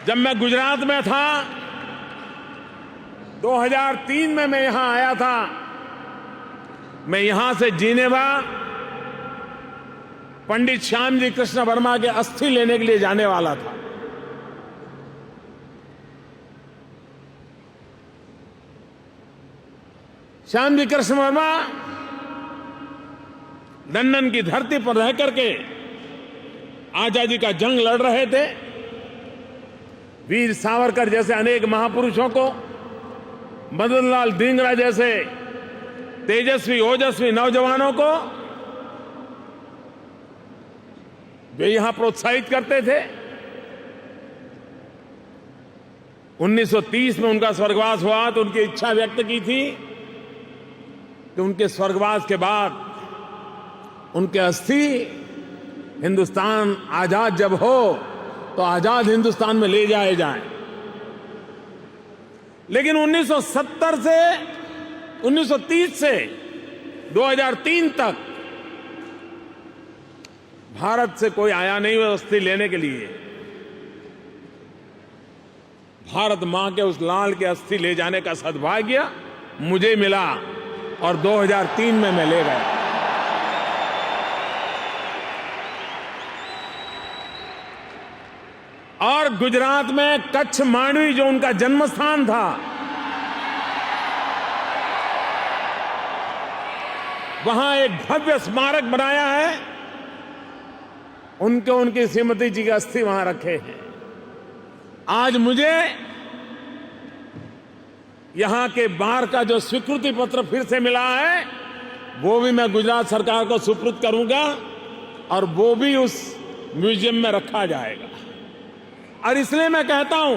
जब मैं गुजरात में था 2003 में मैं यहां आया था। मैं यहां से जिनेवा पंडित श्यामजी कृष्ण वर्मा के अस्थि लेने के लिए जाने वाला था। श्यामजी कृष्ण वर्मा लंदन की धरती पर रह करके आजादी का जंग लड़ रहे थे। वीर सावरकर जैसे अनेक महापुरुषों को, मदन लाल धिंगरा जैसे तेजस्वी ओजस्वी नौजवानों को वे यहां प्रोत्साहित करते थे। 1930 में उनका स्वर्गवास हुआ तो उनकी इच्छा व्यक्त की थी कि उनके स्वर्गवास के बाद उनके अस्थि हिंदुस्तान आजाद जब हो तो आजाद हिंदुस्तान में ले जाए जाएं। लेकिन 1930 से 2003 तक भारत से कोई आया नहीं वो अस्थि लेने के लिए। भारत मां के उस लाल के अस्थि ले जाने का सद्भाग्य मुझे मिला और 2003 में मैं ले गया। और गुजरात में कच्छ मांडवी जो उनका जन्म स्थान था, वहां एक भव्य स्मारक बनाया है। उनकी श्रीमती जी का अस्थि वहां रखे हैं। आज मुझे यहां के बार का जो स्वीकृति पत्र फिर से मिला है वो भी मैं गुजरात सरकार को सुपुर्द करूंगा और वो भी उस म्यूजियम में रखा जाएगा। और इसलिए मैं कहता हूं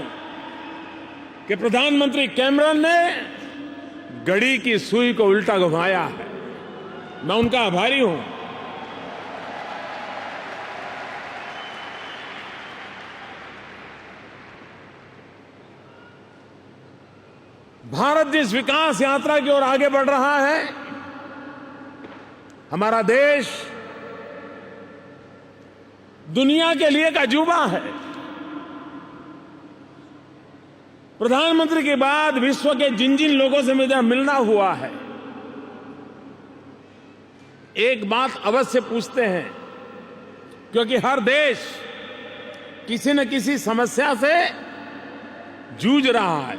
कि प्रधानमंत्री कैमरन ने घड़ी की सुई को उल्टा घुमाया है। मैं उनका आभारी हूं। भारत जिस विकास यात्रा की ओर आगे बढ़ रहा है, हमारा देश दुनिया के लिए एक अजूबा है। प्रधानमंत्री के बाद विश्व के जिन जिन लोगों से मुझे मिलना हुआ है, एक बात अवश्य पूछते हैं, क्योंकि हर देश किसी न किसी समस्या से जूझ रहा है।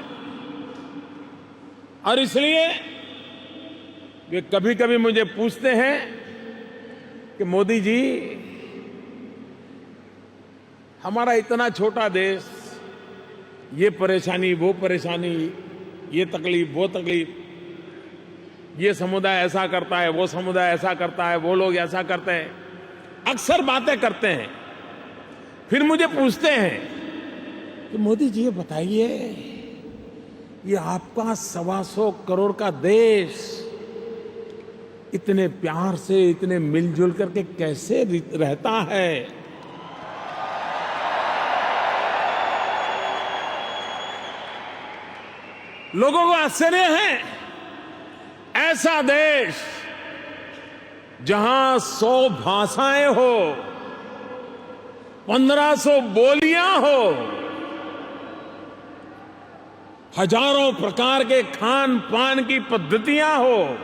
और इसलिए वे कभी कभी मुझे पूछते हैं कि मोदी जी, हमारा इतना छोटा देश, ये परेशानी वो परेशानी, ये तकलीफ वो तकलीफ, ये समुदाय ऐसा करता है, वो समुदाय ऐसा करता है, वो लोग ऐसा करते हैं, अक्सर बातें करते हैं। फिर मुझे पूछते हैं कि मोदी जी ये बताइए, ये आपका 125 करोड़ का देश इतने प्यार से, इतने मिलजुल करके कैसे रहता है? लोगों को आश्चर्य है, ऐसा देश जहां 100 भाषाएं हो, 1500 बोलियां हो, हजारों प्रकार के खान पान की पद्धतियां हो,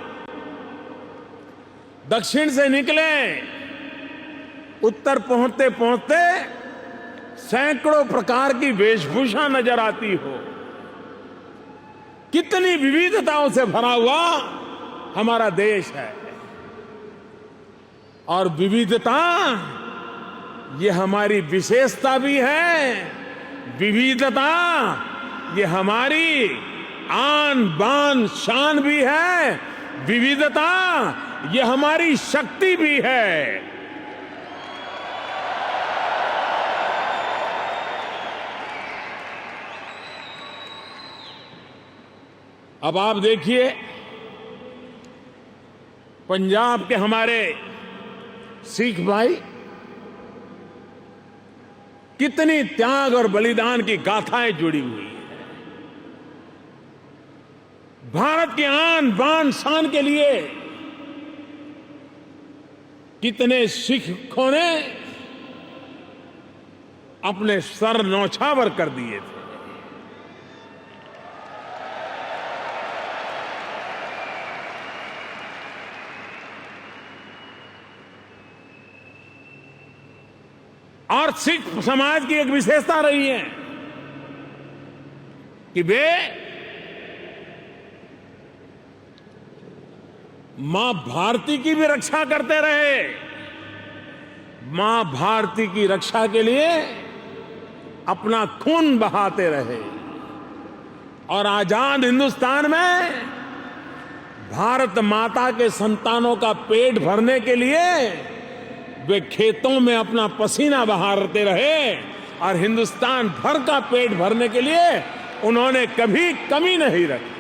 दक्षिण से निकले उत्तर पहुंचते पहुंचते सैकड़ों प्रकार की वेशभूषा नजर आती हो, कितनी विविधताओं से भरा हुआ हमारा देश है। और विविधता ये हमारी विशेषता भी है, विविधता ये हमारी आन बान शान भी है, विविधता ये हमारी शक्ति भी है। अब आप देखिए, पंजाब के हमारे सिख भाई कितनी त्याग और बलिदान की गाथाएं जुड़ी हुई है। भारत की आन बान शान के लिए कितने सिखों ने अपने सर नौछावर कर दिए थे। और सिख समाज की एक विशेषता रही है कि वे मां भारती की भी रक्षा करते रहे। मां भारती की रक्षा के लिए अपना खून बहाते रहे और आजाद हिंदुस्तान में भारत माता के संतानों का पेट भरने के लिए वे खेतों में अपना पसीना बहाते रहे और हिंदुस्तान भर का पेट भरने के लिए उन्होंने कभी कमी नहीं रखी।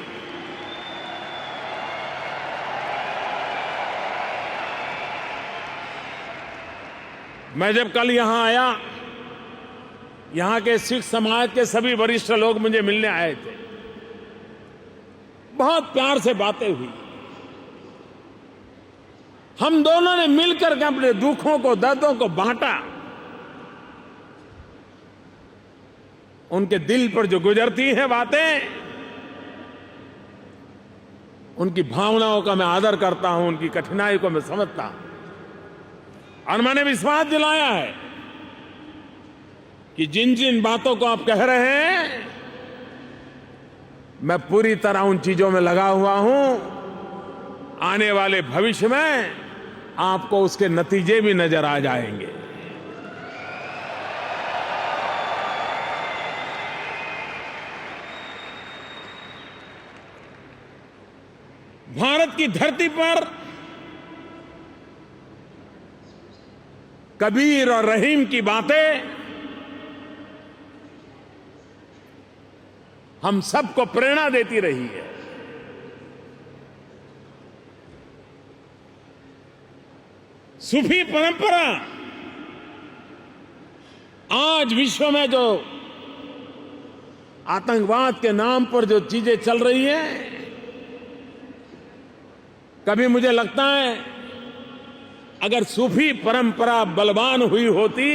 मैं जब कल यहां आया, यहां के सिख समाज के सभी वरिष्ठ लोग मुझे मिलने आए थे। बहुत प्यार से बातें हुई। हम दोनों ने मिलकर के अपने दुखों को, दर्दों को बांटा। उनके दिल पर जो गुजरती हैं बातें, उनकी भावनाओं का मैं आदर करता हूं, उनकी कठिनाई को मैं समझता हूं। और मैंने विश्वास दिलाया है कि जिन जिन बातों को आप कह रहे हैं, मैं पूरी तरह उन चीजों में लगा हुआ हूं। आने वाले भविष्य में आपको उसके नतीजे भी नजर आ जाएंगे। भारत की धरती पर कबीर और रहीम की बातें हम सबको प्रेरणा देती रही है। सूफी परंपरा आज विश्व में जो आतंकवाद के नाम पर जो चीजें चल रही हैं, कभी मुझे लगता है अगर सूफी परंपरा बलवान हुई होती,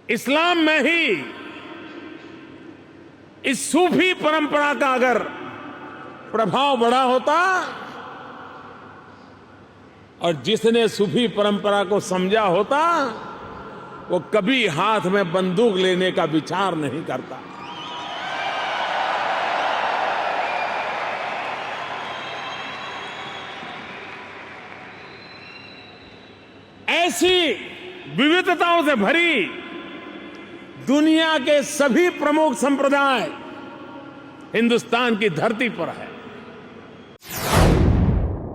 इस्लाम में ही इस सूफी परंपरा का अगर प्रभाव बढ़ा होता, और जिसने सूफी परंपरा को समझा होता, वो कभी हाथ में बंदूक लेने का विचार नहीं करता। ऐसी विविधताओं से भरी दुनिया के सभी प्रमुख संप्रदाय हिंदुस्तान की धरती पर है।